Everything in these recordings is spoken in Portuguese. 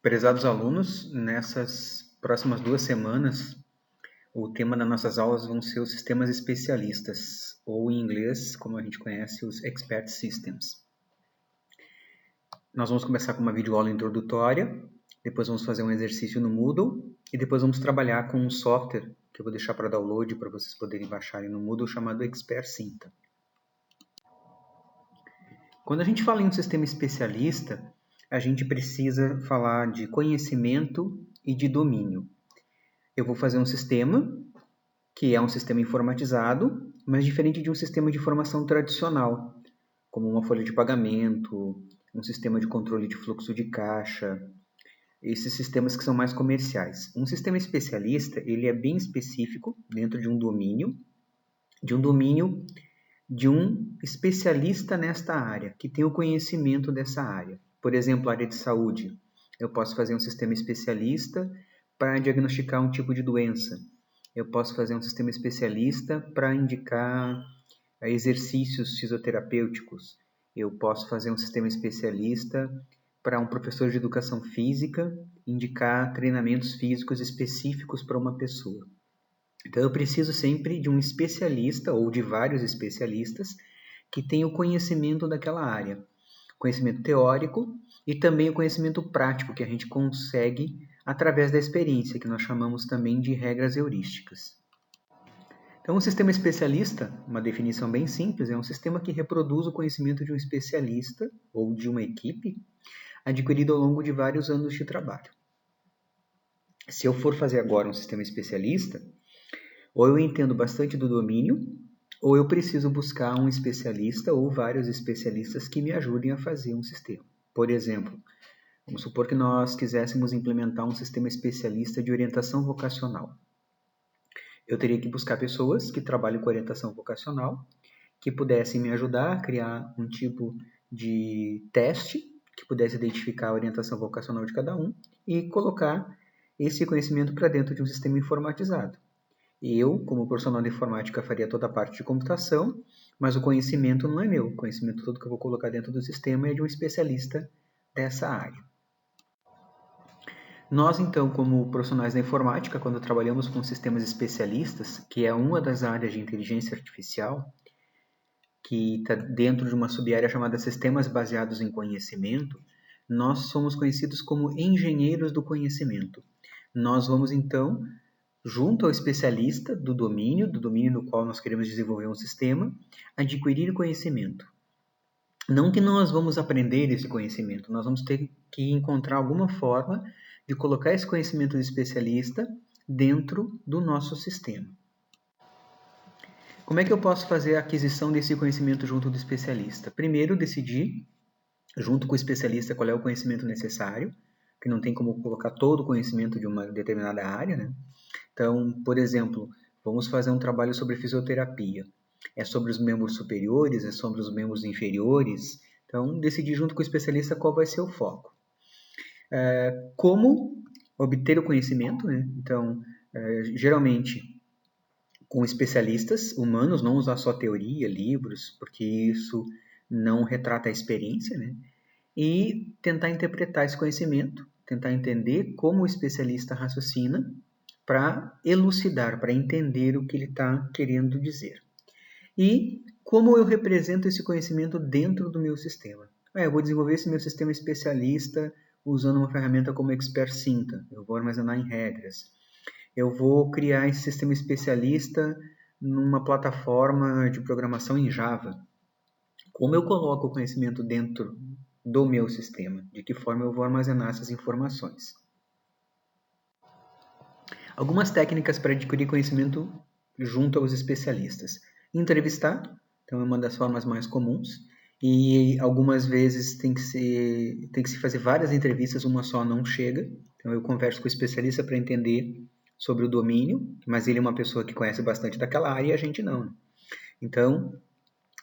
Prezados alunos, nessas próximas 2 semanas, o tema das nossas aulas vão ser os sistemas especialistas, ou em inglês, como a gente conhece, os Expert Systems. Nós vamos começar com uma videoaula introdutória, depois vamos fazer um exercício no Moodle, e depois vamos trabalhar com um software que eu vou deixar para download para vocês poderem baixarem no Moodle, chamado Expert Cinta. Quando a gente fala em um sistema especialista, a gente precisa falar de conhecimento e de domínio. Eu vou fazer um sistema, que é um sistema informatizado, mas diferente de um sistema de informação tradicional, como uma folha de pagamento, um sistema de controle de fluxo de caixa, esses sistemas que são mais comerciais. Um sistema especialista, ele é bem específico dentro de um domínio de um especialista nesta área, que tem o conhecimento dessa área. Por exemplo, a área de saúde. Eu posso fazer um sistema especialista para diagnosticar um tipo de doença. Eu posso fazer um sistema especialista para indicar exercícios fisioterapêuticos. Eu posso fazer um sistema especialista para um professor de educação física indicar treinamentos físicos específicos para uma pessoa. Então, eu preciso sempre de um especialista ou de vários especialistas que tenham o conhecimento daquela área. Conhecimento teórico e também o conhecimento prático que a gente consegue através da experiência, que nós chamamos também de regras heurísticas. Então, um sistema especialista, uma definição bem simples, é um sistema que reproduz o conhecimento de um especialista ou de uma equipe adquirido ao longo de vários anos de trabalho. Se eu for fazer agora um sistema especialista, ou eu entendo bastante do domínio, ou eu preciso buscar um especialista ou vários especialistas que me ajudem a fazer um sistema. Por exemplo, vamos supor que nós quiséssemos implementar um sistema especialista de orientação vocacional. Eu teria que buscar pessoas que trabalham com orientação vocacional, que pudessem me ajudar a criar um tipo de teste que pudesse identificar a orientação vocacional de cada um e colocar esse conhecimento para dentro de um sistema informatizado. Eu, como profissional de informática, faria toda a parte de computação, mas o conhecimento não é meu. O conhecimento todo que eu vou colocar dentro do sistema é de um especialista dessa área. Nós, então, como profissionais da informática, quando trabalhamos com sistemas especialistas, que é uma das áreas de inteligência artificial, que está dentro de uma sub-área chamada Sistemas Baseados em Conhecimento, nós somos conhecidos como engenheiros do conhecimento. Nós vamos, então, junto ao especialista do domínio no qual nós queremos desenvolver um sistema, adquirir conhecimento. Não que nós vamos aprender esse conhecimento, nós vamos ter que encontrar alguma forma de colocar esse conhecimento do especialista dentro do nosso sistema. Como é que eu posso fazer a aquisição desse conhecimento junto do especialista? Primeiro, decidir, junto com o especialista, qual é o conhecimento necessário, que não tem como colocar todo o conhecimento de uma determinada área, né? Então, por exemplo, vamos fazer um trabalho sobre fisioterapia. É sobre os membros superiores, é sobre os membros inferiores. Então, decidir junto com o especialista qual vai ser o foco. Como obter o conhecimento, né? Então, geralmente, com especialistas humanos, não usar só teoria, livros, porque isso não retrata a experiência, né? E tentar interpretar esse conhecimento, tentar entender como o especialista raciocina para elucidar, para entender o que ele está querendo dizer. E como eu represento esse conhecimento dentro do meu sistema? Eu vou desenvolver esse meu sistema especialista usando uma ferramenta como Expert Cinta. Eu vou armazenar em regras. Eu vou criar esse sistema especialista numa plataforma de programação em Java. Como eu coloco o conhecimento dentro do meu sistema? De que forma eu vou armazenar essas informações? Algumas técnicas para adquirir conhecimento junto aos especialistas. Entrevistar, então é uma das formas mais comuns, e algumas vezes tem que se fazer várias entrevistas, uma só não chega. Então eu converso com o especialista para entender sobre o domínio, mas ele é uma pessoa que conhece bastante daquela área e a gente não. Então,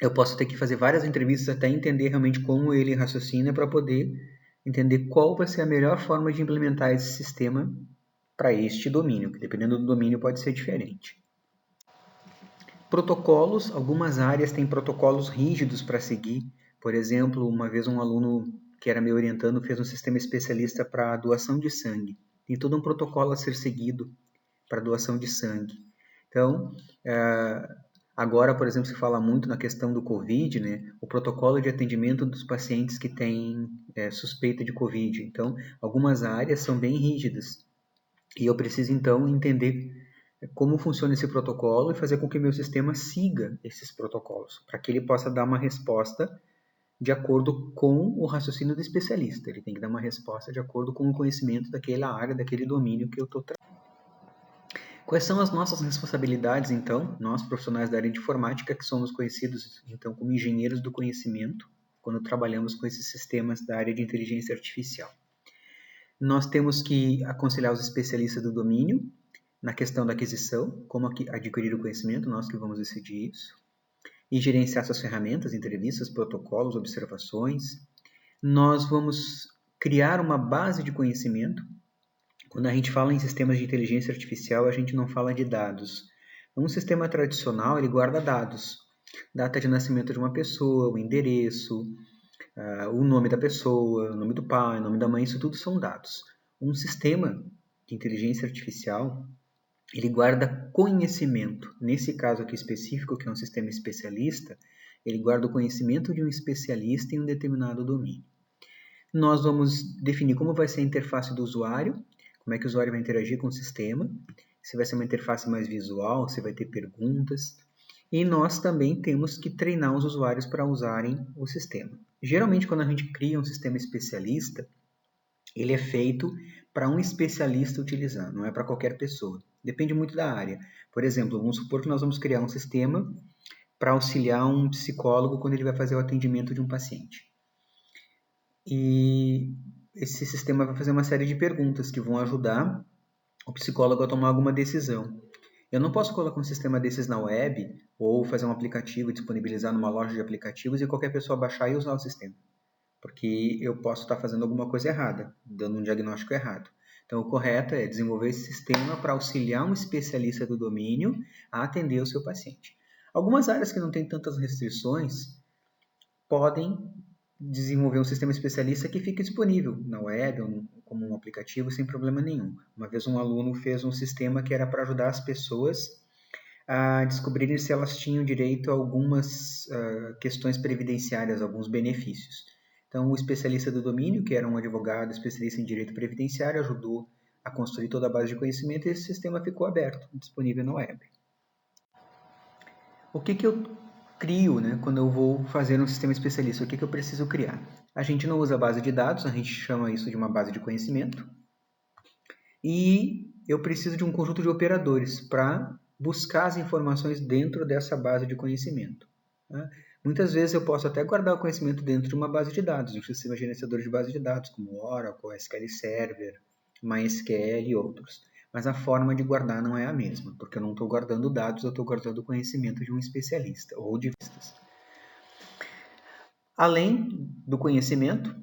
eu posso ter que fazer várias entrevistas até entender realmente como ele raciocina para poder entender qual vai ser a melhor forma de implementar esse sistema para este domínio, que dependendo do domínio pode ser diferente. Protocolos, algumas áreas têm protocolos rígidos para seguir. Por exemplo, uma vez um aluno que era me orientando, fez um sistema especialista para doação de sangue. Tem todo um protocolo a ser seguido para doação de sangue. Então, agora, por exemplo, se fala muito na questão do Covid, né? O protocolo de atendimento dos pacientes que têm suspeita de Covid. Então, algumas áreas são bem rígidas. E eu preciso, então, entender como funciona esse protocolo e fazer com que meu sistema siga esses protocolos, para que ele possa dar uma resposta de acordo com o raciocínio do especialista. Ele tem que dar uma resposta de acordo com o conhecimento daquela área, daquele domínio que eu estou tratando. Quais são as nossas responsabilidades, então, nós profissionais da área de informática, que somos conhecidos, então, como engenheiros do conhecimento, quando trabalhamos com esses sistemas da área de inteligência artificial? Nós temos que aconselhar os especialistas do domínio na questão da aquisição, como adquirir o conhecimento, nós que vamos decidir isso, e gerenciar suas ferramentas, entrevistas, protocolos, observações. Nós vamos criar uma base de conhecimento. Quando a gente fala em sistemas de inteligência artificial, a gente não fala de dados. Um sistema tradicional, ele guarda dados. Data de nascimento de uma pessoa, o endereço, o nome da pessoa, o nome do pai, o nome da mãe, isso tudo são dados. Um sistema de inteligência artificial, ele guarda conhecimento. Nesse caso aqui específico, que é um sistema especialista, ele guarda o conhecimento de um especialista em um determinado domínio. Nós vamos definir como vai ser a interface do usuário, como é que o usuário vai interagir com o sistema, se vai ser uma interface mais visual, se vai ter perguntas. E nós também temos que treinar os usuários para usarem o sistema. Geralmente, quando a gente cria um sistema especialista, ele é feito para um especialista utilizar, não é para qualquer pessoa. Depende muito da área. Por exemplo, vamos supor que nós vamos criar um sistema para auxiliar um psicólogo quando ele vai fazer o atendimento de um paciente. E esse sistema vai fazer uma série de perguntas que vão ajudar o psicólogo a tomar alguma decisão. Eu não posso colocar um sistema desses na web ou fazer um aplicativo e disponibilizar numa loja de aplicativos e qualquer pessoa baixar e usar o sistema. Porque eu posso estar fazendo alguma coisa errada, dando um diagnóstico errado. Então, o correto é desenvolver esse sistema para auxiliar um especialista do domínio a atender o seu paciente. Algumas áreas que não têm tantas restrições podem desenvolver um sistema especialista que fique disponível na web ou como um aplicativo sem problema nenhum. Uma vez um aluno fez um sistema que era para ajudar as pessoas a descobrirem se elas tinham direito a algumas questões previdenciárias, alguns benefícios. Então, o especialista do domínio, que era um advogado especialista em direito previdenciário, ajudou a construir toda a base de conhecimento e esse sistema ficou aberto, disponível na web. O que eu crio, né, quando eu vou fazer um sistema especialista? O que eu preciso criar? A gente não usa base de dados, a gente chama isso de uma base de conhecimento. E eu preciso de um conjunto de operadores para buscar as informações dentro dessa base de conhecimento. Tá? Muitas vezes eu posso até guardar o conhecimento dentro de uma base de dados, um sistema gerenciador de base de dados, como Oracle, SQL Server, MySQL e outros. Mas a forma de guardar não é a mesma, porque eu não estou guardando dados, eu estou guardando o conhecimento de um especialista ou de especialistas. Além do conhecimento,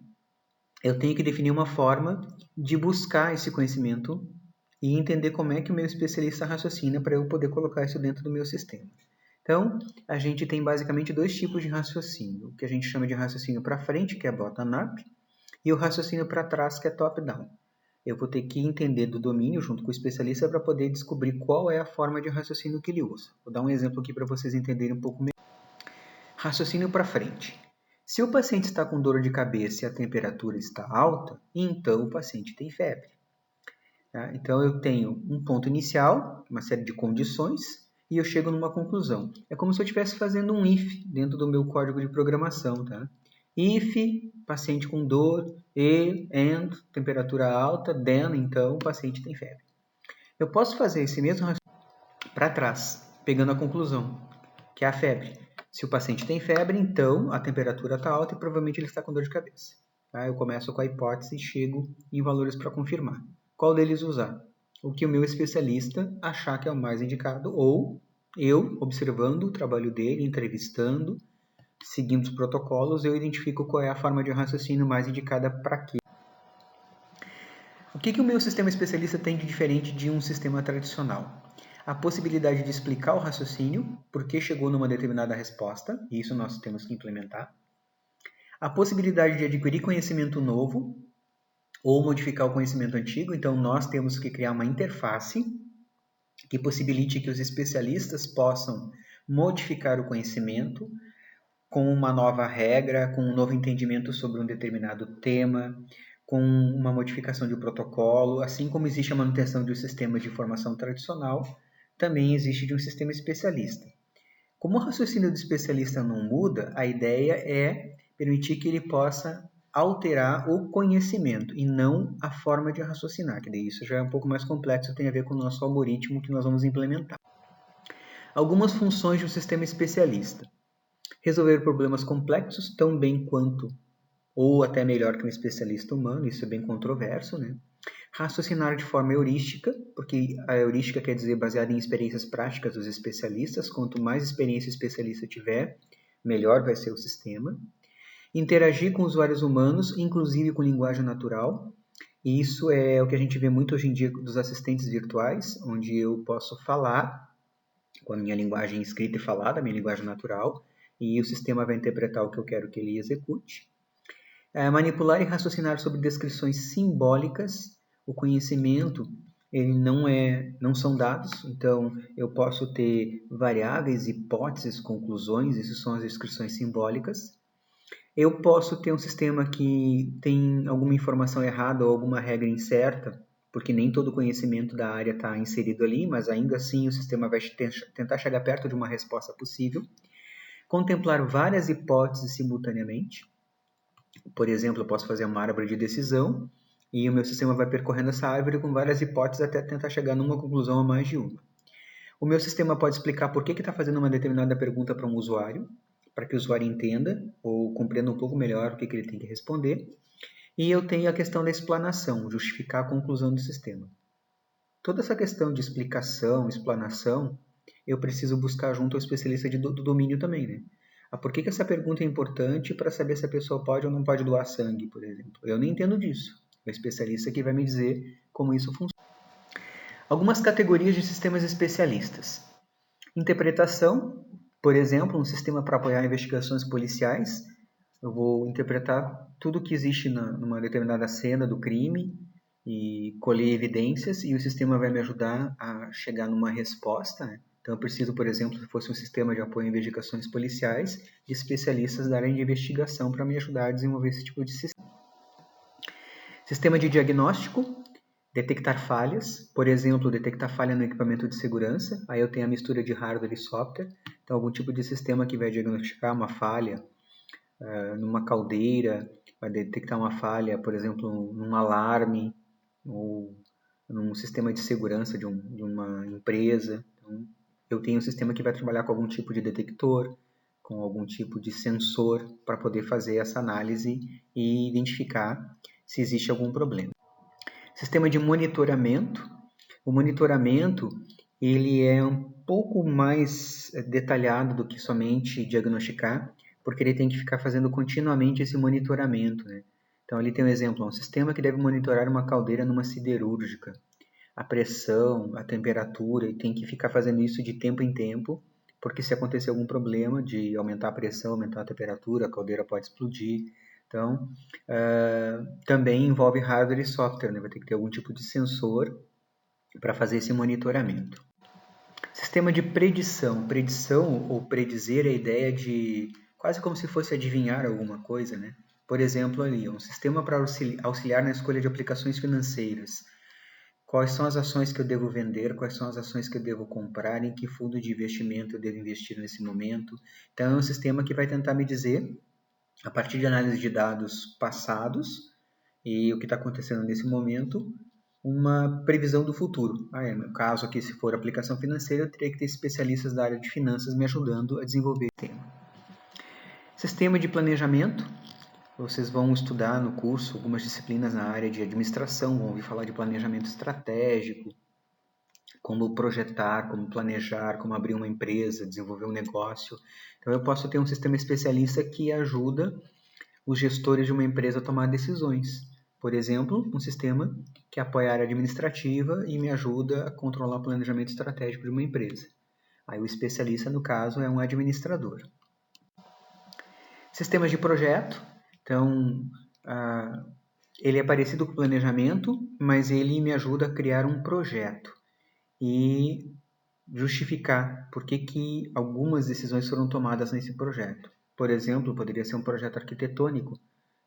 eu tenho que definir uma forma de buscar esse conhecimento e entender como é que o meu especialista raciocina para eu poder colocar isso dentro do meu sistema. Então, a gente tem basicamente dois tipos de raciocínio. O que a gente chama de raciocínio para frente, que é bottom-up, e o raciocínio para trás, que é top-down. Eu vou ter que entender do domínio junto com o especialista para poder descobrir qual é a forma de raciocínio que ele usa. Vou dar um exemplo aqui para vocês entenderem um pouco melhor. Raciocínio para frente. Se o paciente está com dor de cabeça e a temperatura está alta, então o paciente tem febre. Tá? Então eu tenho um ponto inicial, uma série de condições, e eu chego numa conclusão. É como se eu estivesse fazendo um if dentro do meu código de programação. Tá? If, paciente com dor, and, temperatura alta, then, então o paciente tem febre. Eu posso fazer esse mesmo raciocínio para trás, pegando a conclusão, que é a febre. Se o paciente tem febre, então a temperatura está alta e provavelmente ele está com dor de cabeça. Tá? Eu começo com a hipótese e chego em valores para confirmar. Qual deles usar? O que o meu especialista achar que é o mais indicado, ou eu, observando o trabalho dele, entrevistando, seguindo os protocolos, eu identifico qual é a forma de raciocínio mais indicada para quê. O que o meu sistema especialista tem de diferente de um sistema tradicional? A possibilidade de explicar o raciocínio, por que chegou numa determinada resposta, e isso nós temos que implementar. A possibilidade de adquirir conhecimento novo ou modificar o conhecimento antigo. Então, nós temos que criar uma interface que possibilite que os especialistas possam modificar o conhecimento com uma nova regra, com um novo entendimento sobre um determinado tema, com uma modificação de protocolo, assim como existe a manutenção de um sistema de informação tradicional, também existe de um sistema especialista. Como o raciocínio do especialista não muda, a ideia é permitir que ele possa alterar o conhecimento e não a forma de raciocinar, que daí isso já é um pouco mais complexo, tem a ver com o nosso algoritmo que nós vamos implementar. Algumas funções de um sistema especialista. Resolver problemas complexos tão bem quanto ou até melhor que um especialista humano, isso é bem controverso, né? Raciocinar de forma heurística, porque a heurística quer dizer baseada em experiências práticas dos especialistas. Quanto mais experiência o especialista tiver, melhor vai ser o sistema. Interagir com usuários humanos, inclusive com linguagem natural. E isso é o que a gente vê muito hoje em dia dos assistentes virtuais, onde eu posso falar com a minha linguagem escrita e falada, a minha linguagem natural, e o sistema vai interpretar o que eu quero que ele execute. Manipular e raciocinar sobre descrições simbólicas. O conhecimento ele não são dados, então eu posso ter variáveis, hipóteses, conclusões, isso são as descrições simbólicas. Eu posso ter um sistema que tem alguma informação errada ou alguma regra incerta, porque nem todo conhecimento da área está inserido ali, mas ainda assim o sistema vai tentar chegar perto de uma resposta possível. Contemplar várias hipóteses simultaneamente. Por exemplo, eu posso fazer uma árvore de decisão e o meu sistema vai percorrendo essa árvore com várias hipóteses até tentar chegar numa conclusão ou mais de uma. O meu sistema pode explicar por que está fazendo uma determinada pergunta para um usuário, para que o usuário entenda ou compreenda um pouco melhor o que ele tem que responder. E eu tenho a questão da explanação, justificar a conclusão do sistema. Toda essa questão de explicação, explanação, eu preciso buscar junto ao especialista do domínio também, né? Por que essa pergunta é importante para saber se a pessoa pode ou não pode doar sangue, por exemplo? Eu não entendo disso. É o especialista que vai me dizer como isso funciona. Algumas categorias de sistemas especialistas. Interpretação, por exemplo, um sistema para apoiar investigações policiais. Eu vou interpretar tudo que existe numa determinada cena do crime e colher evidências e o sistema vai me ajudar a chegar numa resposta, né? Então eu preciso, por exemplo, se fosse um sistema de apoio a investigações policiais, de especialistas da área de investigação para me ajudar a desenvolver esse tipo de sistema. Sistema de diagnóstico, detectar falhas, por exemplo, detectar falha no equipamento de segurança, aí eu tenho a mistura de hardware e software, então algum tipo de sistema que vai diagnosticar uma falha numa caldeira, vai detectar uma falha, por exemplo, num alarme ou num sistema de segurança de uma empresa. Então, eu tenho um sistema que vai trabalhar com algum tipo de detector, com algum tipo de sensor para poder fazer essa análise e identificar se existe algum problema. Sistema de monitoramento. O monitoramento ele é um pouco mais detalhado do que somente diagnosticar, porque ele tem que ficar fazendo continuamente esse monitoramento, né? Então, ali tem um exemplo, um sistema que deve monitorar uma caldeira numa siderúrgica. A pressão, a temperatura, e tem que ficar fazendo isso de tempo em tempo, porque se acontecer algum problema de aumentar a pressão, aumentar a temperatura, a caldeira pode explodir. Então, também envolve hardware e software, né? Vai ter que ter algum tipo de sensor para fazer esse monitoramento. Sistema de predição. Predição ou predizer é a ideia de quase como se fosse adivinhar alguma coisa, né? Por exemplo, ali, um sistema para auxiliar na escolha de aplicações financeiras. Quais são as ações que eu devo vender, quais são as ações que eu devo comprar, em que fundo de investimento eu devo investir nesse momento. Então, é um sistema que vai tentar me dizer, a partir de análise de dados passados e o que está acontecendo nesse momento, uma previsão do futuro. No caso aqui, se for aplicação financeira, eu teria que ter especialistas da área de finanças me ajudando a desenvolver esse tema. Sistema de planejamento. Vocês vão estudar no curso algumas disciplinas na área de administração, vão ouvir falar de planejamento estratégico, como projetar, como planejar, como abrir uma empresa, desenvolver um negócio. Então eu posso ter um sistema especialista que ajuda os gestores de uma empresa a tomar decisões. Por exemplo, um sistema que apoia a área administrativa e me ajuda a controlar o planejamento estratégico de uma empresa. Aí o especialista, no caso, é um administrador. Sistemas de projeto. Então, ele é parecido com o planejamento, mas ele me ajuda a criar um projeto e justificar por que algumas decisões foram tomadas nesse projeto. Por exemplo, poderia ser um projeto arquitetônico.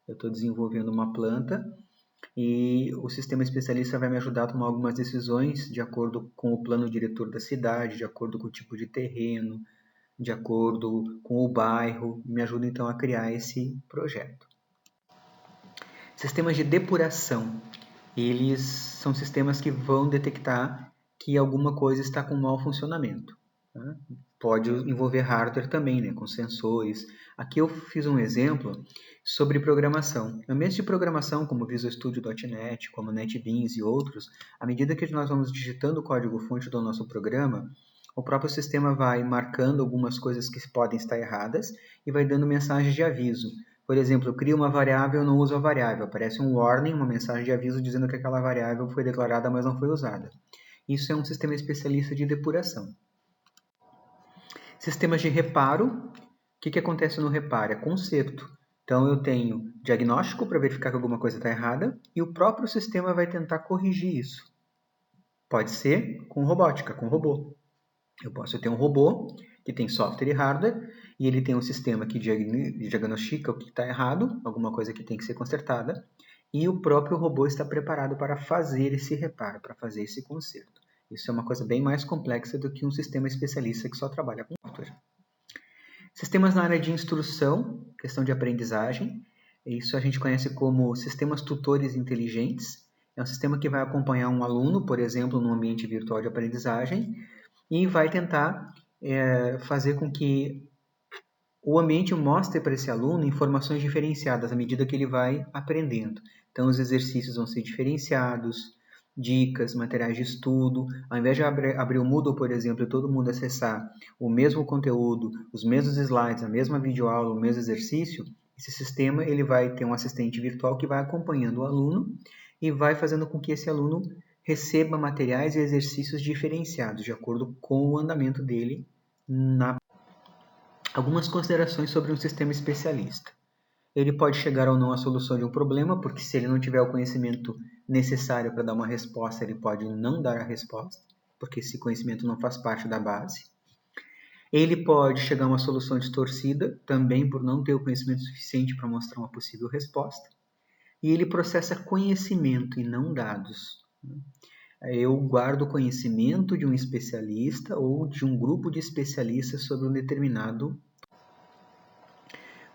Eu estou desenvolvendo uma planta e o sistema especialista vai me ajudar a tomar algumas decisões de acordo com o plano diretor da cidade, de acordo com o tipo de terreno, de acordo com o bairro, me ajuda então a criar esse projeto. Sistemas de depuração, eles são sistemas que vão detectar que alguma coisa está com mau funcionamento. Tá? Pode envolver hardware também, né, com sensores. Aqui eu fiz um exemplo sobre programação. Em ambientes de programação, como Visual Studio.NET, como NetBeans e outros, à medida que nós vamos digitando o código-fonte do nosso programa, o próprio sistema vai marcando algumas coisas que podem estar erradas e vai dando mensagens de aviso. Por exemplo, eu crio uma variável e não uso a variável. Aparece um warning, uma mensagem de aviso dizendo que aquela variável foi declarada, mas não foi usada. Isso é um sistema especialista de depuração. Sistemas de reparo. O que acontece no reparo? É conserto. Então, eu tenho diagnóstico para verificar que alguma coisa está errada e o próprio sistema vai tentar corrigir isso. Pode ser com robótica, com robô. Eu posso ter um robô que tem software e hardware e ele tem um sistema que diagnostica o que está errado, alguma coisa que tem que ser consertada, e o próprio robô está preparado para fazer esse reparo, para fazer esse conserto. Isso é uma coisa bem mais complexa do que um sistema especialista que só trabalha com software. Sistemas na área de instrução, questão de aprendizagem, isso a gente conhece como sistemas tutores inteligentes. É um sistema que vai acompanhar um aluno, por exemplo, num ambiente virtual de aprendizagem, e vai tentar fazer com que o ambiente mostre para esse aluno informações diferenciadas à medida que ele vai aprendendo. Então, os exercícios vão ser diferenciados, dicas, materiais de estudo. Ao invés de abrir o Moodle, por exemplo, e todo mundo acessar o mesmo conteúdo, os mesmos slides, a mesma videoaula, o mesmo exercício, esse sistema ele vai ter um assistente virtual que vai acompanhando o aluno e vai fazendo com que esse aluno receba materiais e exercícios diferenciados, de acordo com o andamento dele na. Algumas considerações sobre um sistema especialista. Ele pode chegar ou não à solução de um problema, porque se ele não tiver o conhecimento necessário para dar uma resposta, ele pode não dar a resposta, porque esse conhecimento não faz parte da base. Ele pode chegar a uma solução distorcida, também por não ter o conhecimento suficiente para mostrar uma possível resposta. E ele processa conhecimento e não dados. Eu guardo conhecimento de um especialista ou de um grupo de especialistas sobre um determinado.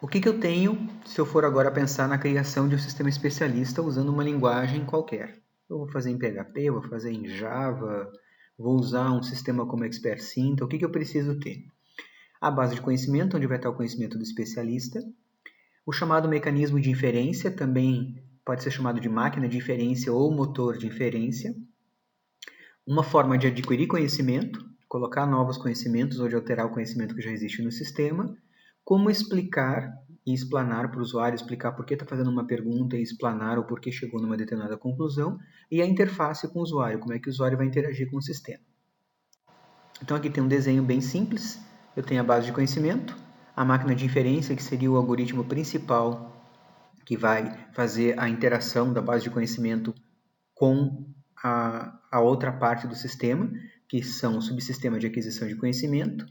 O que eu tenho se eu for agora pensar na criação de um sistema especialista usando uma linguagem qualquer? Eu vou fazer em PHP, vou fazer em Java, vou usar um sistema como Expert Sinta. O que eu preciso ter? A base de conhecimento, onde vai estar o conhecimento do especialista. O chamado mecanismo de inferência, também pode ser chamado de máquina de inferência ou motor de inferência. Uma forma de adquirir conhecimento, colocar novos conhecimentos ou de alterar o conhecimento que já existe no sistema. Como explicar e explanar para o usuário, explicar por que está fazendo uma pergunta e explanar o porquê chegou numa determinada conclusão. E a interface com o usuário, como é que o usuário vai interagir com o sistema. Então aqui tem um desenho bem simples. Eu tenho a base de conhecimento, a máquina de inferência, que seria o algoritmo principal que vai fazer a interação da base de conhecimento com a outra parte do sistema, que são o subsistema de aquisição de conhecimento,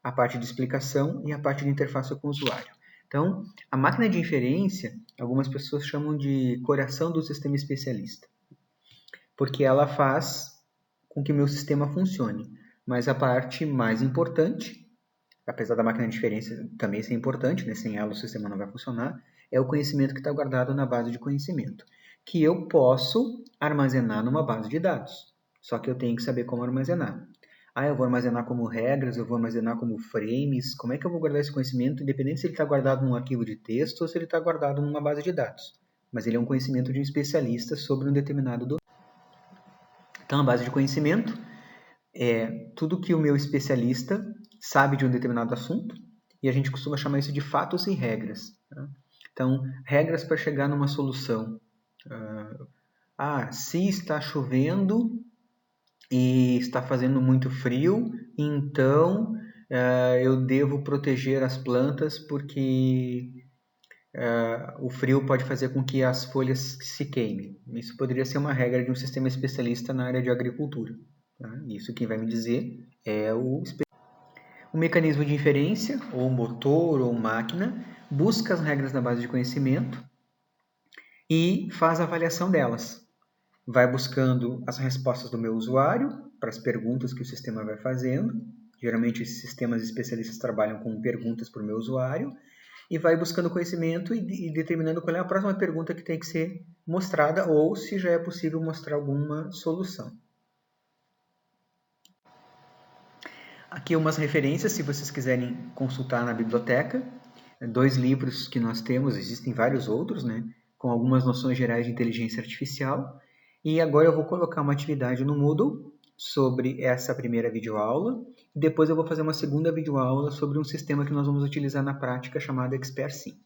a parte de explicação e a parte de interface com o usuário. Então, a máquina de inferência, algumas pessoas chamam de coração do sistema especialista, porque ela faz com que o meu sistema funcione. Mas a parte mais importante, apesar da máquina de inferência também ser importante, né? Sem ela o sistema não vai funcionar, é o conhecimento que está guardado na base de conhecimento, que eu posso armazenar numa base de dados. Só que eu tenho que saber como armazenar. Eu vou armazenar como regras, eu vou armazenar como frames. Como é que eu vou guardar esse conhecimento, independente se ele está guardado num arquivo de texto ou se ele está guardado numa base de dados. Mas ele é um conhecimento de um especialista sobre um determinado domínio. Então, a base de conhecimento é tudo que o meu especialista sabe de um determinado assunto, e a gente costuma chamar isso de fatos e regras. Tá? Então, regras para chegar numa solução. Se está chovendo e está fazendo muito frio, então eu devo proteger as plantas porque o frio pode fazer com que as folhas se queimem. Isso poderia ser uma regra de um sistema especialista na área de agricultura. Tá? Isso quem vai me dizer é o mecanismo de inferência, ou motor, ou máquina, busca as regras na base de conhecimento e faz a avaliação delas. Vai buscando as respostas do meu usuário para as perguntas que o sistema vai fazendo. Geralmente, esses sistemas especialistas trabalham com perguntas para o meu usuário e vai buscando conhecimento e determinando qual é a próxima pergunta que tem que ser mostrada ou se já é possível mostrar alguma solução. Aqui umas referências, se vocês quiserem consultar na biblioteca. 2 livros que nós temos, existem vários outros, né? Com algumas noções gerais de inteligência artificial. E agora eu vou colocar uma atividade no Moodle sobre essa primeira videoaula. Depois eu vou fazer uma segunda videoaula sobre um sistema que nós vamos utilizar na prática chamado ExpertSync.